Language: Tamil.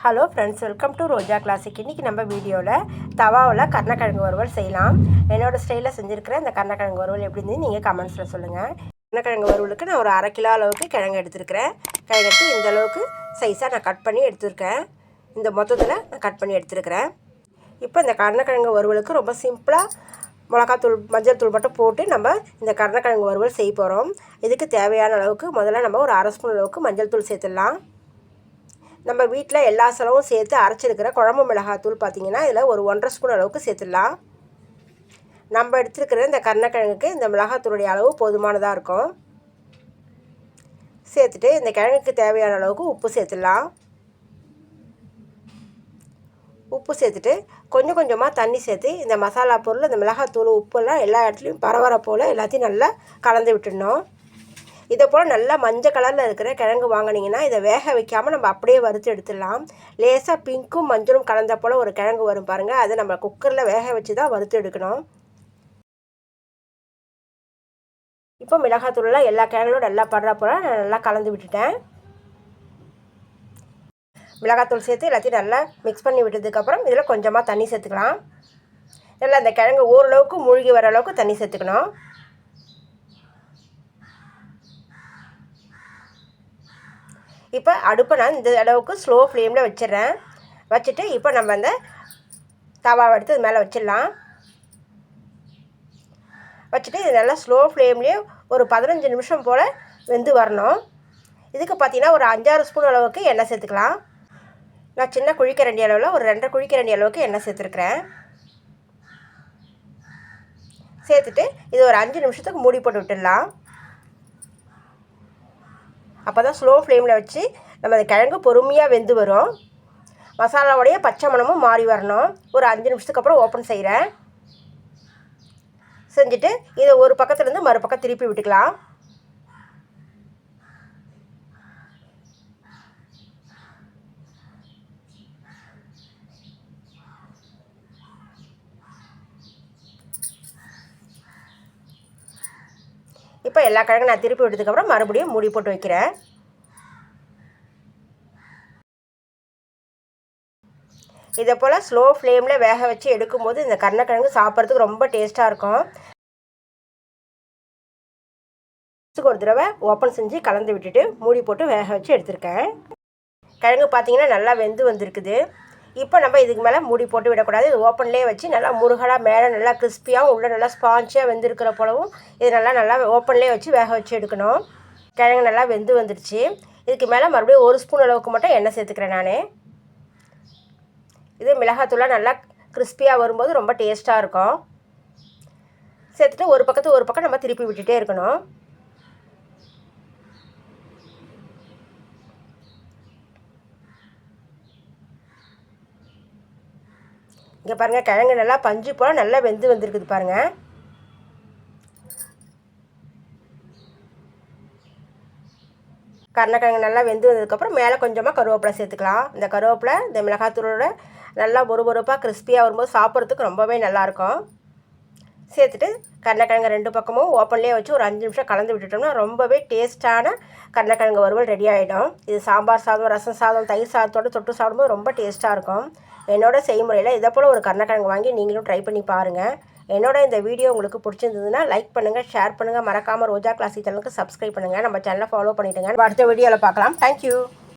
Hello friends, welcome to Roja classic. இன்றைக்கி நம்ம வீடியோவில் தவாவில் கருணக்கிழங்கு வறுவல் செய்யலாம். என்னோடய ஸ்டைலில் செஞ்சுருக்கிற இந்த கருணக்கிழங்கு வறுவல் எப்படி இருந்து நீங்கள் கமெண்ட்ஸில் சொல்லுங்கள். கருணக்கிழங்கு வறுவலுக்கு நான் ஒரு 1/2 கிலோ அளவுக்கு கிழங்கு எடுத்துருக்கிறேன். கிழங்கு எடுத்து இந்த அளவுக்கு சைஸாக நான் கட் பண்ணி எடுத்துருக்கேன். இந்த மொத்தத்தில் நான் கட் பண்ணி எடுத்துருக்கிறேன். இப்போ இந்த கருணக்கிழங்கு வறுவலுக்கு ரொம்ப சிம்பிளாக மிளகாத்தூள் மஞ்சள் தூள் மட்டும் போட்டு நம்ம இந்த கருணக்கிழங்கு வறுவல் செய்ய போகிறோம். இதுக்கு தேவையான அளவுக்கு முதல்ல நம்ம ஒரு 1/2 ஸ்பூன் அளவுக்கு மஞ்சள் தூள் சேர்த்துடலாம். நம்ம வீட்டில் எல்லா செலவும் சேர்த்து அரைச்சிருக்கிற குழம்பு மிளகாத்தூள் பார்த்திங்கன்னா இதில் ஒரு 1/2 ஸ்பூன் அளவுக்கு சேர்த்துடலாம். நம்ம எடுத்துருக்கிற இந்த கருணக்கிழங்குக்கு இந்த மிளகாத்தூளுடைய அளவு போதுமானதாக இருக்கும். சேர்த்துட்டு இந்த கிழங்குக்கு தேவையான அளவுக்கு உப்பு சேர்த்துடலாம். உப்பு சேர்த்துட்டு கொஞ்சம் கொஞ்சமாக தண்ணி சேர்த்து இந்த மசாலா பொருள் இந்த மிளகாத்தூள் உப்பெல்லாம் எல்லா இடத்துலையும் பரவற போல் எல்லாத்தையும் நல்லா கலந்து விட்டுடணும். இதை போல் நல்லா மஞ்சள் கலரில் இருக்கிற கிழங்கு வாங்கினீங்கன்னா இதை வேக வைக்காமல் நம்ம அப்படியே வறுத்து எடுத்துடலாம். லேசாக பிங்க்கும் மஞ்சளும் கலந்த போல் ஒரு கிழங்கு வரும் பாருங்கள், அதை நம்ம குக்கரில் வேக வச்சு தான் வறுத்து எடுக்கணும். இப்போ மிளகாத்தூள்லாம் எல்லா கிழங்கோட நல்லா படுற போல் நான் நல்லா கலந்து விட்டுட்டேன். மிளகாத்தூள் சேர்த்து எல்லாத்தையும் நல்லா மிக்ஸ் பண்ணி விட்டதுக்கப்புறம் இதில் கொஞ்சமாக தண்ணி சேர்த்துக்கலாம். நல்லா அந்த கிழங்கு ஓரளவுக்கு மூழ்கி வர அளவுக்கு தண்ணி சேர்த்துக்கணும். இப்போ அடுப்பை நான் இந்த அளவுக்கு ஸ்லோ ஃப்ளேமில் வச்சிடுறேன். வச்சுட்டு இப்போ நம்ம அந்த தவாவை எடுத்து இது மேலே வச்சிடலாம். வச்சுட்டு இது நல்லா ஸ்லோ ஃப்ளேம்லேயே ஒரு 15 நிமிஷம் போல் வெந்து வரணும். இதுக்கு பார்த்திங்கன்னா ஒரு 5-6 ஸ்பூன் அளவுக்கு எண்ணெய் சேர்த்துக்கலாம். நான் சின்ன குழிக்கரண்டி அளவில் ஒரு 2 குழிக்கரண்டி அளவுக்கு எண்ணெய் சேர்த்துருக்குறேன். சேர்த்துட்டு இது ஒரு 5 நிமிஷத்துக்கு மூடி போட்டு விட்டுடலாம். அப்போ தான் ஸ்லோ ஃப்ளேமில் வச்சு நம்ம அந்த கிழங்கு பொறுமையாக வெந்து வரும். மசாலாவுடைய பச்சை மணமும் மாறி வரணும். ஒரு 5 நிமிஷத்துக்கு அப்புறம் ஓப்பன் செய்கிறேன். செஞ்சுட்டு இதை ஒரு பக்கத்துலேருந்து மறுபக்கம் திருப்பி விட்டுக்கலாம். இப்போ எல்லா கிழங்கும் நான் திருப்பி விட்டதுக்கப்புறம் மறுபடியும் மூடி போட்டு வைக்கிறேன். இதை போல் ஸ்லோ ஃப்ளேமில் வேக வச்சு எடுக்கும்போது இந்த கருணக்கிழங்கு சாப்பிட்றதுக்கு ரொம்ப டேஸ்ட்டாக இருக்கும். ஒரு தடவை ஓப்பன் செஞ்சு கலந்து விட்டுட்டு மூடி போட்டு வேக வச்சு எடுத்திருக்கேன். கிழங்கு பார்த்திங்கன்னா நல்லா வெந்து வந்திருக்குது. இப்போ நம்ம இதுக்கு மேலே மூடி போட்டு விடக்கூடாது. இது ஓப்பன்லேயே வச்சு நல்லா முருகலாக மேலே நல்லா கிறிஸ்பியாகவும் உள்ளே நல்லா ஸ்பாஞ்சியாக வெந்திருக்கிற போலவும் இது நல்லா ஓப்பன்லேயே வச்சு வேக வச்சு எடுக்கணும். கிழங்கு நல்லா வெந்து வந்துடுச்சு. இதுக்கு மேலே மறுபடியும் 1 ஸ்பூன் அளவுக்கு மட்டும் எண்ணெய் சேர்த்துக்கிறேன் நான். இது மிளகாத்தூளாக நல்லா கிறிஸ்பியாக வரும்போது ரொம்ப டேஸ்ட்டாக இருக்கும். சேர்த்துட்டு ஒரு பக்கம் நம்ம திருப்பி விட்டுட்டே இருக்கணும். இங்கே பாருங்கள், கிழங்கு நல்லா பஞ்சு போல் நல்லா வெந்து வந்திருக்குது பாருங்கள். கருணக்கிழங்கு நல்லா வெந்து வந்ததுக்கப்புறம் மேலே கொஞ்சமாக கருவேப்பிலை சேர்த்துக்கலாம். இந்த கருவேப்பிலை இந்த மிளகாத்தூளோட நல்லா பொறுப்பாக கிறிஸ்பியாக வரும்போது சாப்பிட்றதுக்கு ரொம்பவே நல்லாயிருக்கும். சேர்த்துட்டு கருணக்கிழங்கு 2 பக்கமும் ஓப்பன்லேயே வச்சு ஒரு 5 நிமிஷம் கலந்து விட்டுட்டோம்னா ரொம்பவே டேஸ்ட்டான கருணக்கிழங்கு வறுவல் ரெடி ஆகிடும். இது சாம்பார் சாதம், ரசம் சாதம், தயிர் சாதத்தோடு தொட்டு சாப்பிடும்போது ரொம்ப டேஸ்ட்டாக இருக்கும். என்னோட செய்முறையில் இதை போல் ஒரு கருணக்கிழங்கு வாங்கி நீங்களும் ட்ரை பண்ணி பாருங்கள். என்னோட இந்த வீடியோ உங்களுக்கு பிடிச்சிருந்ததுன்னா லைக் பண்ணுங்கள், ஷேர் பண்ணுங்கள். மறக்காமல் ரோஜா கிளாசிக் சேனலுக்கு சப்ஸ்கிரைப் பண்ணுங்கள். நம்ம சேனலை ஃபாலோ பண்ணிவிடுங்க. அடுத்த வீடியோவில் பார்க்கலாம். தேங்க்யூ.